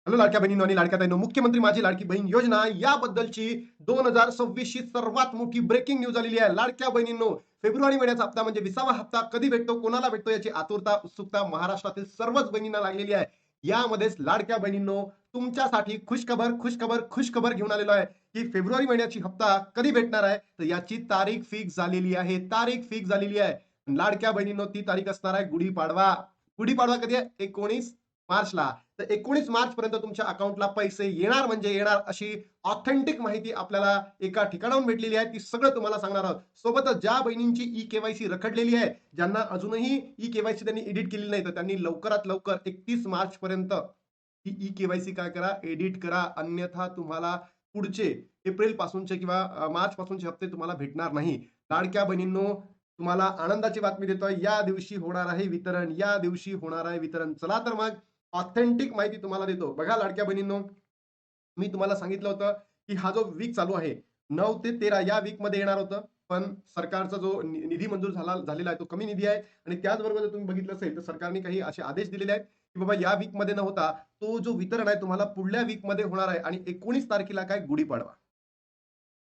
Hello लाडक्या बहिणींनो आणि लाडक्या ताईंनो, मुख्यमंत्री माझी लाडकी बहीण योजना याबद्दलची 2026 ची सर्वात मोठी ब्रेकिंग न्यूज आलेली आहे. लाडक्या बहिणींनो, फेब्रुवारी महिन्याचा हप्ता म्हणजे 20वा हप्ता कधी भेटतो, कोणाला भेटतो याची आतुरता, उत्सुकता महाराष्ट्रातील सर्वच बहिणींना लागलेली आहे. यामध्येच लाडक्या बहिणींनो, तुमच्यासाठी खुशखबर, खुशखबर, खुशखबर घेऊन आलेलो आहे, की फेब्रुवारी महिन्याची हप्ता कधी भेटणार आहे, तर याची तारीख फिक्स झालेली आहे. तारीख फिक्स झालेली आहे. लाडक्या बहिणींनो, ती तारीख असणार आहे गुढीपाडवा. गुढीपाडवा कधी आहे? 19 मार्चला. तर 19 मार्च पर्यंत तुमच्या अकाउंटला पैसे येणार म्हणजे येणार अशी ऑथेंटिक माहिती आपल्याला एका ठिकाणाहून भेटलेली आहे. ती सगळं तुम्हाला सांगणार आहोत. सोबतच ज्या बहिणींची ई-केवायसी रखडलेली आहे, ज्यांना अजूनही ई-केवायसी त्यांनी एडिट केलेली नाही, तर त्यांनी लवकरात लवकर 31 मार्च पर्यंत ही ई-केवायसी काय करा, एडिट करा. अन्यथा तुम्हाला पुढचे एप्रिल पासूनचे किंवा मार्च पासूनचे हप्ते तुम्हाला भेटणार नाही. लाडक्या बहिणींनो, तुम्हाला आनंदाची बातमी देतोय. या दिवशी होणार आहे वितरण. या दिवशी होणार आहे वितरण. चला तर मग ऑथेंटिक माहिती तुम्हाला देतो. बघा लाडक्या बहिणींनो, मी तुम्हाला सांगितलं होतं, की हा जो वीक चालू आहे, 9 ते 13 या वीकमध्ये येणार होतं. पण सरकारचा जो निधी मंजूर झालेला आहे, तो कमी निधी आहे आणि त्याचबरोबर जर तुम्ही बघितलं असेल, तर सरकारने काही असे आदेश दिलेले आहेत, की बाबा या वीकमध्ये न होता, तो जो वितरण आहे तुम्हाला पुढल्या वीकमध्ये होणार आहे आणि 19 तारखेला काय गुढीपाडवा.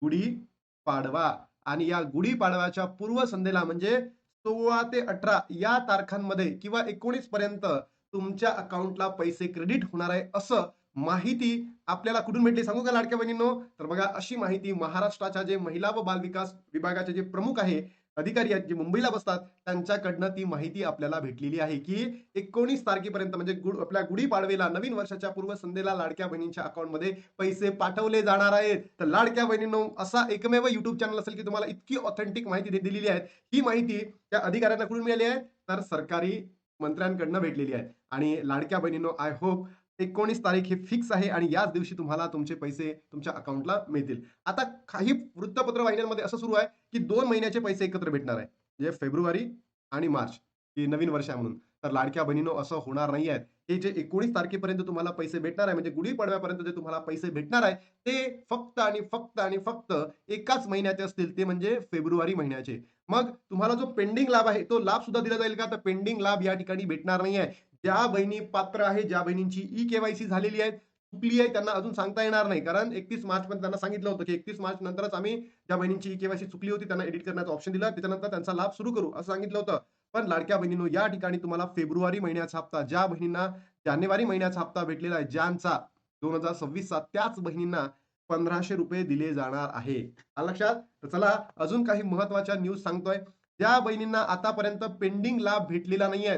गुढीपाडवा आणि या गुढीपाडव्याच्या पूर्वसंध्येला म्हणजे 16 ते 18 या तारखांमध्ये किंवा 19 पर्यंत तुमच्या अकाउंटला पैसे क्रेडिट होणार आहे असं माहिती आपल्याला कुठून भेटली सांगू का लाडक्या बहिणींनो? तर बघा अशी माहिती महाराष्ट्राच्या जे महिला व बालविकास विभागाचे जे प्रमुख आहे, अधिकारी आहेत, जे मुंबईला बसतात त्यांच्याकडनं ती माहिती आपल्याला भेटलेली आहे, की 19 तारखेपर्यंत म्हणजे आपल्या गुढीपाडवेला नवीन वर्षाच्या पूर्वसंध्येला लाडक्या बहिणींच्या अकाउंटमध्ये पैसे पाठवले जाणार आहेत. तर लाडक्या बहिणींनो, असा एकमेव YouTube चॅनल असेल, की तुम्हाला इतकी ऑथेंटिक माहिती दिलेली आहे. ही माहिती त्या अधिकाऱ्यांना कुठून मिळाली आहे? तर सरकारी मंत्र्यांकडनं भेटलेली आहे. आणि लाडक्या बहिणींनो, आय होप 19 तारीख ही फिक्स आहे आणि याच दिवशी तुम्हाला तुमचे पैसे तुमच्या अकाउंटला मिळतील. आता काही वृत्तपत्र वाहिन्यांमध्ये असं सुरू आहे, की 2 महिन्याचे पैसे एकत्र भेटणार आहे. म्हणजे फेब्रुवारी आणि मार्च, ही नवीन वर्ष आहे म्हणून. तर लाडक्या बहिणींनो, असं होणार नाही आहे. हे जे 19 तारखेपर्यंत तुम्हाला पैसे भेटणार आहे, म्हणजे गुढीपाडव्यापर्यंत जे तुम्हाला पैसे भेटणार आहे, ते फक्त आणि फक्त आणि फक्त एकाच महिन्याचे असतील, ते म्हणजे फेब्रुवारी महिन्याचे. मग तुम्हाला जो पेंडिंग लाभ आहे, तो लाभ सुद्धा दिला जाईल का? तर पेंडिंग लाभ या ठिकाणी भेटणार नाही आहे. ज्या बहिणी पात्र आहे, ज्या बहिणींची ई-केवायसी झालेली आहे, चुकली आहे, त्यांना अजून सांगता येणार नाही. कारण 31 मार्चपर्यंत त्यांना सांगितलं होतं, की 31 मार्च नंतरच आम्ही ज्या बहिणींची ई-केवायसी चुकली होती, त्यांना एडिट करण्याचा ऑप्शन दिला. त्याच्यानंतर त्यांचा लाभ सुरू करू, असं सांगितलं होतं. पण लाडक्या बहिणींनो, या ठिकाणी तुम्हाला फेब्रुवारी महिन्याचा हप्ता, ज्या बहिणींना जानेवारी महिन्याचा हप्ता भेटलेला आहे, ज्यांचा 2026चा, त्याच बहिणींना ₹1500 दिले जाणार आहे. आलं लक्षात? तर चला अजून काही महत्त्वाच्या न्यूज सांगतोय. ज्या बहिणींना आतापर्यंत पेंडिंग लाभ भेटलेला नाहीये,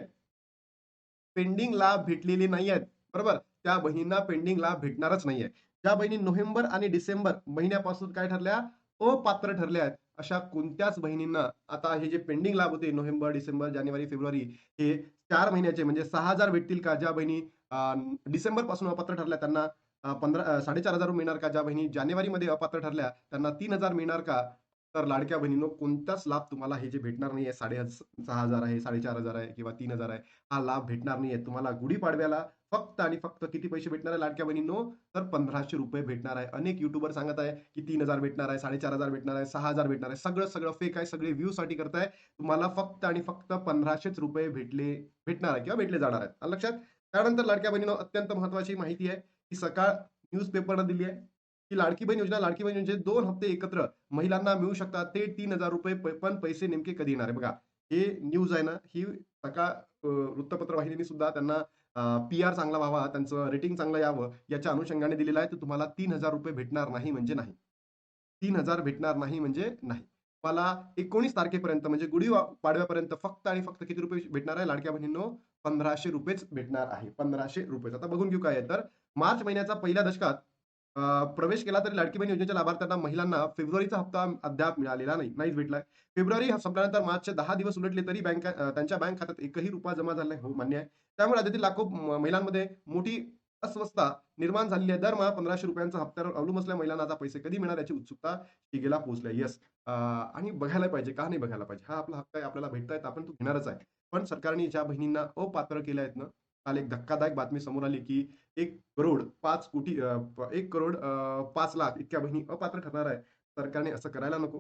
पेंडिंग लाभ भेटलेले नाही आहेत. बरोबर? त्या बहिणींना पेंडिंग लाभ भेटणारच नाहीये. ज्या बहिणी नोव्हेंबर आणि डिसेंबर महिन्यापासून काय ठरल्या? अपात्र ठरल्या आहेत. अशा कोणत्याच बहिणींना आता हे जे पेंडिंग लाभ होते नोव्हेंबर, डिसेंबर, जानेवारी, फेब्रुवारी हे 4 महिन्याचे म्हणजे 6,000 भेटतील का? ज्या बहिणी डिसेंबरपासून अपात्र ठरल्या त्यांना 4,500 मिळणार का? ज्या बहिणी जानेवारीमध्ये अपात्र ठरल्या त्यांना 3,000 मिळणार का? तर लाडक्या बहिणींनो, कोणताच लाभ तुम्हाला हे जे भेटणार नाहीये 6,500 आहे, 4,500 आहे किंवा 3,000 आहे. हा लाभ भेटणार नाहीये. तुम्हाला गुढीपाडव्याला फक्त आणि फक्त किती पैसे भेटणार आहे लाडक्या बहिणींनो? तर ₹1,500 भेटणार आहे. अनेक युट्यूबर सांगत आहे, की 3,000 भेटणार आहे, 4,500 भेटणार आहे, 6,000 भेटणार आहे. सगळं फेक आहे. सगळे व्ह्यूसाठी करताय. तुम्हाला फक्त आणि फक्त ₹1,500 भेटणार आहे किंवा भेटले जाणार आहेत. आलं लक्षात? त्यानंतर लाडक्या बहिणींनो, अत्यंत महत्त्वाची माहिती आहे, की सकाळ न्यूजपेपरनं दिली आहे, की लाडकी बहीण योजना, लाडकी बहीण योजनेचे 2 हप्ते एकत्र महिलांना मिळू शकतात. ते ₹3,000 पण पैसे नेमके कधी येणार आहे? बघा, हे न्यूज आहे ना, ही सकाळ वृत्तपत्र वाहिनीने सुद्धा त्यांना पी-आर चांगला व्हावा, त्यांचं रेटिंग चांगलं यावं, याच्या अनुषंगाने दिलेलं आहे. तर तुम्हाला ₹3,000 भेटणार नाही म्हणजे नाही. 3,000 भेटणार नाही म्हणजे नाही. मला 19 तारखेपर्यंत म्हणजे पाडव्यापर्यंत फक्त आणि फक्त किती रुपये भेटणार आहे लाडक्या बहिणींनो? ₹1,500 भेटणार आहे. ₹1,500. आता बघून घेऊ काय आहे तर मार्च महिन्याचा पहिल्या दशकात प्रवेश केला तरी लाडकी बहीण योजनेच्या लाभार्थ्यांना महिलांना फेब्रुवारीचा हप्ता अद्याप मिळालेला नाही. नाहीच भेटलाय. फेब्रुवारी संपल्यानंतर मार्चचे 10 दिवस उलटले तरी त्यांच्या बँक खात्यात एकही रुपया जमा झाला नाही. हो, मान्य आहे. त्यामुळे राज्यातील लाखो महिलांमध्ये मोठी अस्वस्थता निर्माण झालेली आहे. दरमहा ₹1,500 हप्त्यावर अवलंबून असलेल्या महिलांना आता पैसे कधी मिळणार याची उत्सुकता शिगेला पोहोचली आहे. येस. आणि बघायला पाहिजे. का नाही बघायला पाहिजे? हा आपला हक्क आहे. आपल्याला भेटतायत. आपण तो घेणारच आहे. पण सरकारने ज्या बहिणींना अपात्र केल्या आहेत ना, काल एक धक्कादायक बातमी समोर आली, की 1 करोड 5 कोटी 1 करोड 5 लाख इतक्या बहिणी अपात्र ठरणार आहे. सरकारने असं करायला नको.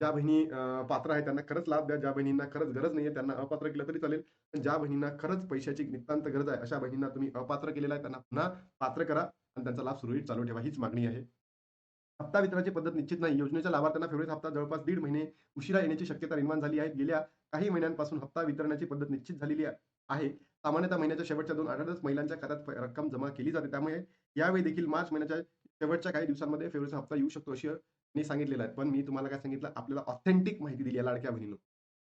ज्या बहिणी पात्र आहेत त्यांना खरंच लाभ द्या. ज्या बहिणींना खरंच गरज नाहीये त्यांना अपात्र केलं तरी चालेल. पण ज्या बहिणींना खरंच पैशाची नितांत गरज आहे, अशा बहिणींना तुम्ही अपात्र केलेलं आहे, त्यांना पुन्हा पात्र करा आणि त्यांचा लाभ सुरळीत चालू ठेवा. हीच मागणी आहे. हप्ता वितरणाची पद्धत निश्चित नाही. योजनेच्या लाभार्थ्यांना फेब्रुवारीचा हप्ता जवळपास 1.5 महिने उशिरा येण्याची शक्यता निर्माण झाली आहे. गेल्या काही महिन्यांपासून हप्ता वितरणाची पद्धत निश्चित झालेली आहे. सामान्यतः महिन्याच्या शेवटच्या 2 आठवड्यातच महिलांच्या खात्यात रक्कम जमा केली जाते. त्यामुळे यावेळी देखील मार्च महिन्याच्या शेवटच्या काही दिवसांमध्ये फेब्रुवारीचा हप्ता येऊ शकतो, अशी मी सांगितलेलं आहे. पण मी तुम्हाला काय सांगितलं, आपल्याला ऑथेंटिक माहिती दिली आहे लाडक्या बहिणींनो.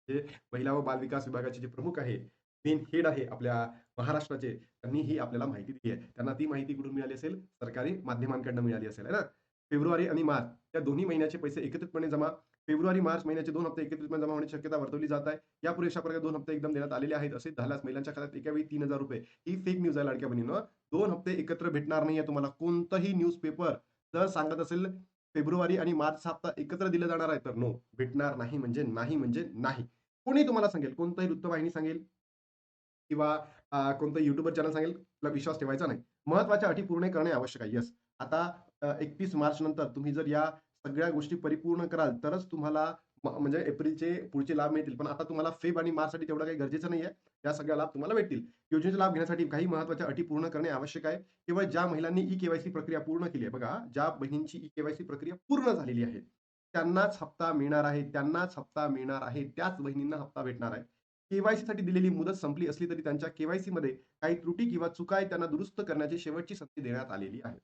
जे महिला व बालविकास विभागाचे जे प्रमुख आहे, मेन हेड आहे आपल्या महाराष्ट्राचे, त्यांनी ही आपल्याला माहिती दिली आहे. त्यांना ती माहिती कुठून मिळाली असेल? सरकारी माध्यमांकडून मिळाली असेल, आहे ना? फेब्रुवारी आणि मार्च या दोन्ही महिन्याचे पैसे एकत्रितपणे जमा फेब्रुवारी-मार्च महिन्याचे 2 हप्ते एकत्रितपणे जमा होण्याची शक्यता वर्तवली जात आहे. यापूर्वी अशा प्रकारे 2 हप्ते एकदम देण्यात आलेले आहेत. असे झाल्यास महिलांच्या खात्यात एका वेळी ₹3000 ही फेक न्यूज आहे लाडक्या बहिणींनो. 2 हप्ते एकत्र भेटणार नाहीये तुम्हाला. कोणतंही न्यूजपेपर जर सांगत असेल फेब्रुवारी आणि मार्चचा हप्ता एकत्र दिला जाणार आहे, तर नो, भेटणार नाही म्हणजे नाही म्हणजे नाही. कोणी तुम्हाला सांगेल, कोणताही वृत्तवाहिनी सांगेल किंवा कोणतं युट्यूबर चॅनल सांगेल, त्याला विश्वास ठेवायचा नाही. महत्त्वाच्या अटी पूर्ण करणे आवश्यक आहे. येस. आता 31 मार्च नंतर तुम्ही जर या सगळ्या गोष्टी परिपूर्ण कराल, तरच तुम्हाला म्हणजे एप्रिलचे पुढचे लाभ मिळतील. पण आता तुम्हाला फेब आणि मार्चसाठी तेवढं काही गरजेचं नाहीये. या सगळ्या लाभ तुम्हाला भेटतील. योजनेचा लाभ घेण्यासाठी काही महत्त्वाच्या अटी पूर्ण करणे आवश्यक आहे. केवळ ज्या महिलांनी ई-के-वाय-सी प्रक्रिया पूर्ण केली आहे. बघा, ज्या बहिणींची ई-के-वाय-सी प्रक्रिया पूर्ण झालेली आहे, त्यांनाच हप्ता मिळणार आहे. त्यांनाच हप्ता मिळणार आहे. त्याच बहिणींना हप्ता भेटणार आहे. के-वाय-सीसाठी दिलेली मुदत संपली असली तरी त्यांच्या के-वाय-सीमध्ये काही त्रुटी किंवा चुका आहेत त्यांना दुरुस्त करण्याची शेवटची संधी देण्यात आलेली आहे.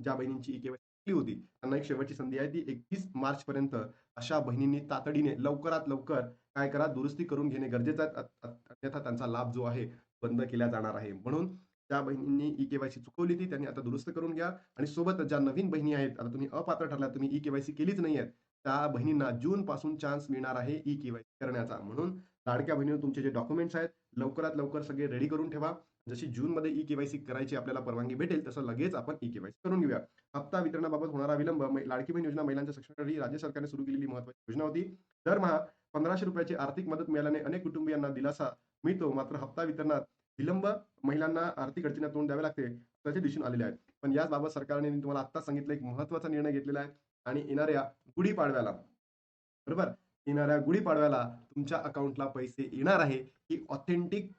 ज्या बहिणींची ई-के-वाय-सी होती त्यांना एक शेवटची संधी आहे ती 31 मार्च पर्यंत अशा बहिणींनी तातडीने लवकरात लवकर काय करा, दुरुस्ती करून घेणे गरजेचं आहे. अन्यथा त्यांचा लाभ जो आहे बंद केला जाणार आहे. म्हणून त्या बहिणींनी ई-के-वाय-सी चुकवली ती त्यांनी आता दुरुस्त करून घ्या आणि सोबत ज्या नवीन बहिणी आहेत, आता तुम्ही अपात्र ठरलात, तुम्ही ई-के-वाय-सी केलीच नाहीये, त्या बहिणींना जून पासून चान्स मिळणार आहे ई-के-वाय-सी करण्याचा. म्हणून लाडक्या बहिणींनो, तुमचे जे डॉक्युमेंट्स आहेत लवकरात लवकर सगळे रेडी करून ठेवा. जशी जूनमध्ये ई-के-वाय-सी करायची आपल्याला परवानगी भेटेल, तसं लगेच आपण ई-के-वाय-सी करून घेऊया. हप्ता वितरणाबाबत होणारा विलंब, लाडकी बहीण योजना महिलांच्या सक्षमीकरणासाठी राज्य सरकारने सुरू केलेली महत्त्वाची योजना होती. दरमहा ₹1500 ची आर्थिक मदत मिळाल्याने अनेक कुटुंबियांना दिलासा मिळतो. मात्र हप्ता वितरणात विलंब महिलांना आर्थिक अडचणींना तोंड द्यावे लागते, त्याचे दिसून आलेले आहे. पण याबाबत सरकारने मी तुम्हाला आत्ताच सांगितलं, एक महत्त्वाचा निर्णय घेतलेला आहे आणि येणाऱ्या गुढीपाडव्याला, बरोबर? येणाऱ्या गुढीपाडव्याला तुमच्या अकाउंटला पैसे येणार आहे. ही ऑथेंटिक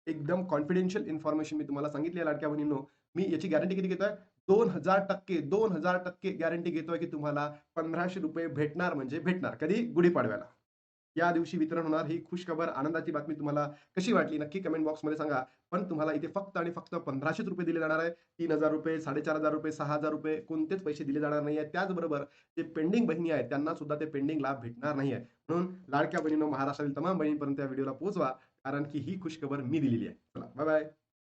एकदम कॉन्फिडेन्शियल इन्फॉर्मेशन मी तुम्हाला सांगितली आहे लाडक्या बहिणींनो. मी याची गॅरंटी किती घेतोय? 2000% 2000% गॅरंटी घेतोय की तुम्हाला ₹1500 भेटणार म्हणजे भेटणार. कधी? गुढीपाडव्याला. या दिवशी वितरण होणार. ही खुशखबर, आनंदाची बातमी तुम्हाला कशी वाटली नक्की कमेंट बॉक्समध्ये सांगा. पण तुम्हाला इथे फक्त आणि फक्त ₹1500 दिले जाणार आहे. ₹3000 ₹4500 ₹6000 कोणतेच पैसे दिले जाणार नाहीये. त्याचबरोबर जे पेंडिंग बहिणी आहेत त्यांना सुद्धा ते पेंडिंग लाभ भेटणार नाहीये. म्हणून लाडक्या बहिणींनो, महाराष्ट्रातील तमाम बहिणींपर्यंत या व्हिडिओला पोहोचवा. कारण की ही खुशखबर मी दिलेली आहे. चला, बाय बाय.